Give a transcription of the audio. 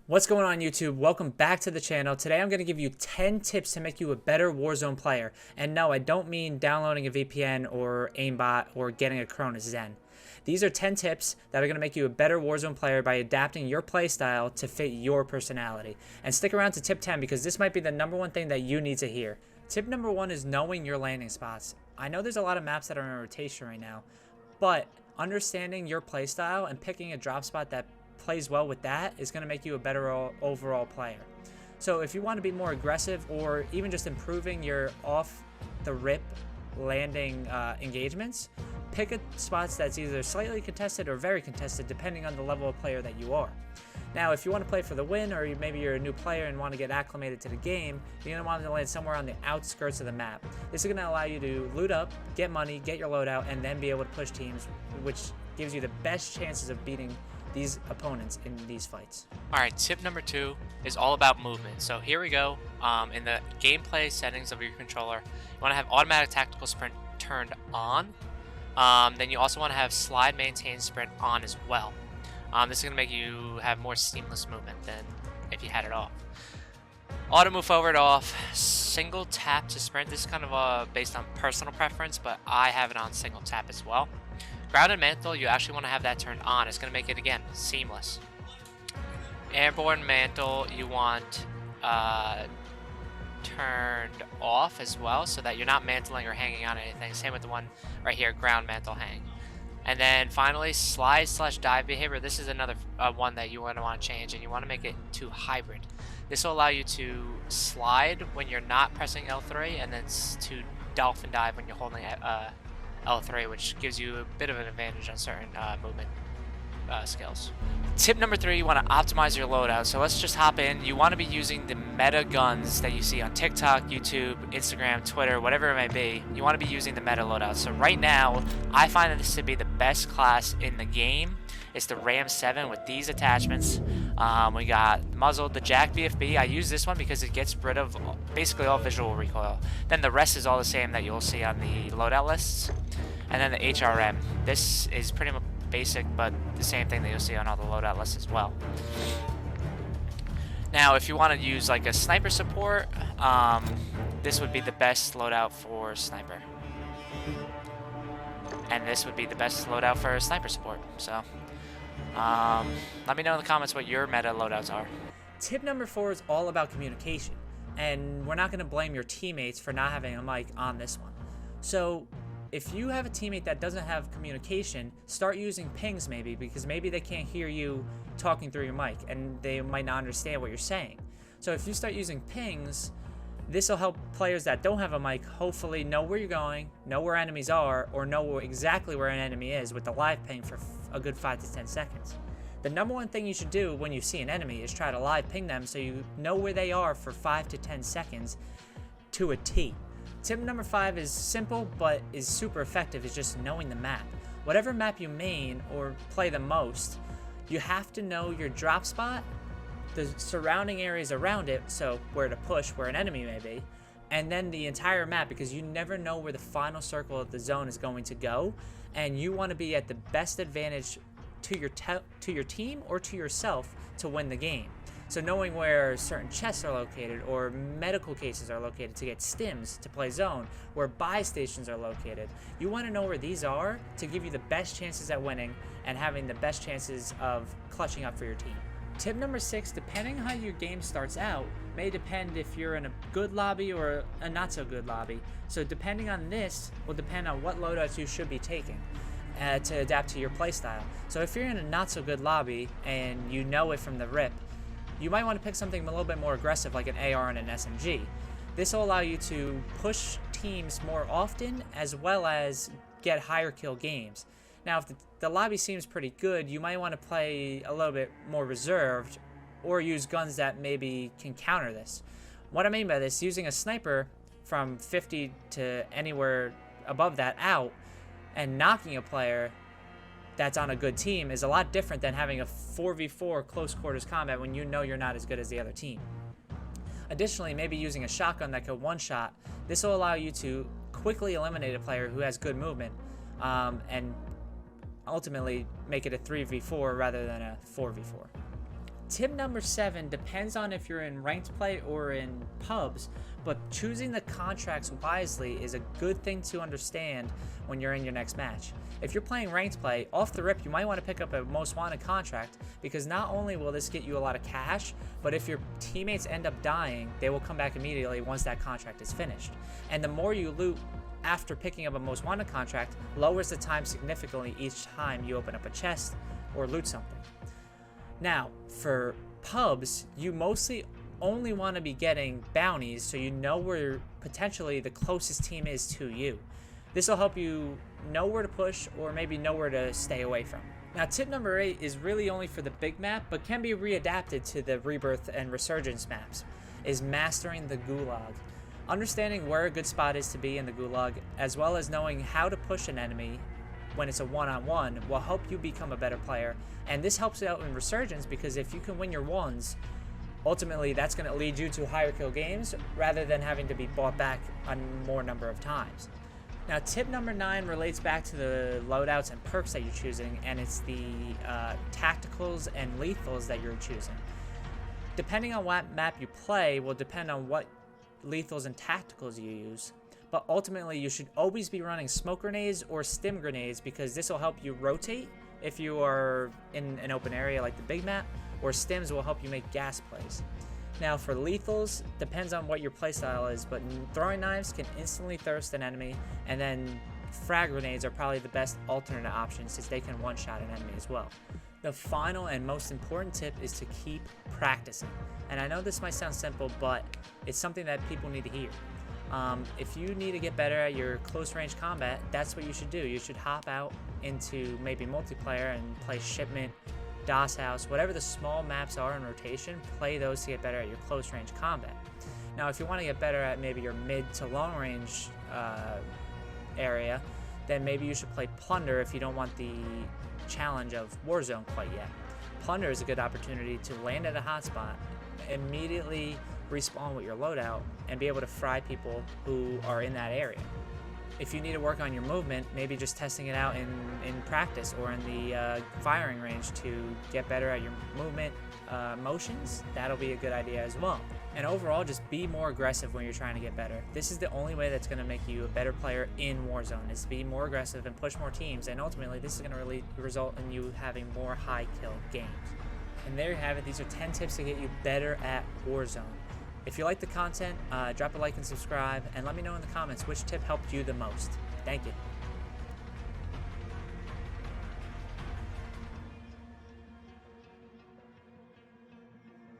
What's going on YouTube? Welcome back to the channel. Today I'm going to give you 10 tips to make you a better Warzone player. And no, I don't mean downloading a VPN or aimbot or getting a Cronus Zen. These are 10 tips that are going to make you a better Warzone player by adapting your playstyle to fit your personality. And stick around to tip 10 because this might be the #1 thing that you need to hear. Tip number 1 is knowing your landing spots. I know there's a lot of maps that are in rotation right now, but understanding your playstyle and picking a drop spot that plays well with that is going to make you a better overall player. So if you want to be more aggressive or even just improving your off the rip landing engagements, pick a spots that's either slightly contested or very contested depending on the level of player that you are. Now if you want to play for the win, or maybe you're a new player and want to get acclimated to the game, you're going to want to land somewhere on the outskirts of the map. This is going to allow you to loot up, get money, get your loadout, and then be able to push teams, which gives you the best chances of beating these opponents in these fights. Alright, tip number 2 is all about movement. So here we go. In the gameplay settings of your controller, you want to have automatic tactical sprint turned on. Then you also want to have slide maintain sprint on as well. This is going to make you have more seamless movement than if you had it off. Auto move forward off, single tap to sprint. This is kind of based on personal preference, but I have it on single tap as well. Grounded mantle, you actually want to have that turned on. It's going to make it, again, seamless. Airborne mantle, you want turned off as well, so that you're not mantling or hanging on anything. Same with the one right here, ground mantle hang. And then finally, slide/dive behavior. This is another one that you want to change, and you want to make it to hybrid. This will allow you to slide when you're not pressing L3, and then to dolphin dive when you're holding L3, which gives you a bit of an advantage on certain movement skills. Tip number 3, you want to optimize your loadout. So let's just hop in. You want to be using the meta guns that you see on TikTok, YouTube, Instagram, Twitter, whatever it may be. You want to be using the meta loadout. So right now, I find that this to be the best class in the game. It's the Ram 7 with these attachments. We got muzzled, the Jack BFB. I use this one because it gets rid of basically all visual recoil. Then the rest is all the same that you'll see on the loadout lists. And then the HRM. This is pretty much basic, but the same thing that you'll see on all the loadout lists as well. Now, if you want to use like a sniper support, this would be the best loadout for sniper. And this would be the best loadout for a sniper support. So, let me know in the comments what your meta loadouts are. Tip number 4 is all about communication. And we're not going to blame your teammates for not having a mic on this one. So, if you have a teammate that doesn't have communication, start using pings maybe, because maybe they can't hear you talking through your mic and they might not understand what you're saying. So if you start using pings, this will help players that don't have a mic hopefully know where you're going, know where enemies are, or know exactly where an enemy is with the live ping for a good 5 to 10 seconds. The #1 thing you should do when you see an enemy is try to live ping them so you know where they are for 5 to 10 seconds to a T. Tip number 5 is simple but is super effective, is just knowing the map. Whatever map you main or play the most, you have to know your drop spot, the surrounding areas around it, so where to push, where an enemy may be, and then the entire map, because you never know where the final circle of the zone is going to go, and you want to be at the best advantage to your team or to yourself to win the game. So knowing where certain chests are located or medical cases are located to get stims to play zone, where buy stations are located, you want to know where these are to give you the best chances at winning and having the best chances of clutching up for your team. Tip number 6, depending on how your game starts out, may depend if you're in a good lobby or a not so good lobby. So depending on this will depend on what loadouts you should be taking to adapt to your playstyle. So if you're in a not so good lobby and you know it from the rip, you might want to pick something a little bit more aggressive like an AR and an SMG. This will allow you to push teams more often as well as get higher kill games. Now if the lobby seems pretty good, you might want to play a little bit more reserved or use guns that maybe can counter this. What I mean by this, using a sniper from 50 to anywhere above that out and knocking a player that's on a good team is a lot different than having a 4v4 close quarters combat when you know you're not as good as the other team. Additionally, maybe using a shotgun that could one-shot. This will allow you to quickly eliminate a player who has good movement and ultimately make it a 3v4 rather than a 4v4. Tip number 7 depends on if you're in ranked play or in pubs, but choosing the contracts wisely is a good thing to understand when you're in your next match. If you're playing ranked play, off the rip you might want to pick up a most wanted contract, because not only will this get you a lot of cash, but if your teammates end up dying, they will come back immediately once that contract is finished. And the more you loot after picking up a most wanted contract lowers the time significantly each time you open up a chest or loot something. Now, for pubs, you mostly only want to be getting bounties so you know where potentially the closest team is to you. This will help you know where to push or maybe know where to stay away from. Now, tip number 8 is really only for the big map, but can be readapted to the Rebirth and Resurgence maps, is mastering the Gulag. Understanding where a good spot is to be in the Gulag, as well as knowing how to push an enemy when it's a one-on-one, will help you become a better player. And this helps out in Resurgence because if you can win your ones, ultimately that's going to lead you to higher kill games rather than having to be bought back a more number of times. Now, tip number 9 relates back to the loadouts and perks that you're choosing, and it's the tacticals and lethals that you're choosing. Depending on what map you play will depend on what lethals and tacticals you use. But ultimately, you should always be running smoke grenades or stim grenades because this will help you rotate if you are in an open area like the big map, or stims will help you make gas plays. Now, for lethals, depends on what your playstyle is, but throwing knives can instantly thirst an enemy, and then frag grenades are probably the best alternate option since they can one-shot an enemy as well. The final and most important tip is to keep practicing. And I know this might sound simple, but it's something that people need to hear. If you need to get better at your close range combat, that's what you should do. You should hop out into maybe multiplayer and play Shipment, DOS House, whatever the small maps are in rotation, play those to get better at your close range combat. Now, if you want to get better at maybe your mid to long range area, then maybe you should play Plunder if you don't want the challenge of Warzone quite yet. Plunder is a good opportunity to land at a hotspot, immediately respawn with your loadout, and be able to fry people who are in that area. If you need to work on your movement, maybe just testing it out in practice or in the firing range to get better at your movement motions, that'll be a good idea as well. And overall, just be more aggressive when you're trying to get better. This is the only way that's going to make you a better player in Warzone, is to be more aggressive and push more teams, and ultimately this is going to really result in you having more high kill games. And there you have it. These are 10 tips to get you better at Warzone. If you like the content, drop a like and subscribe, and let me know in the comments which tip helped you the most. Thank you.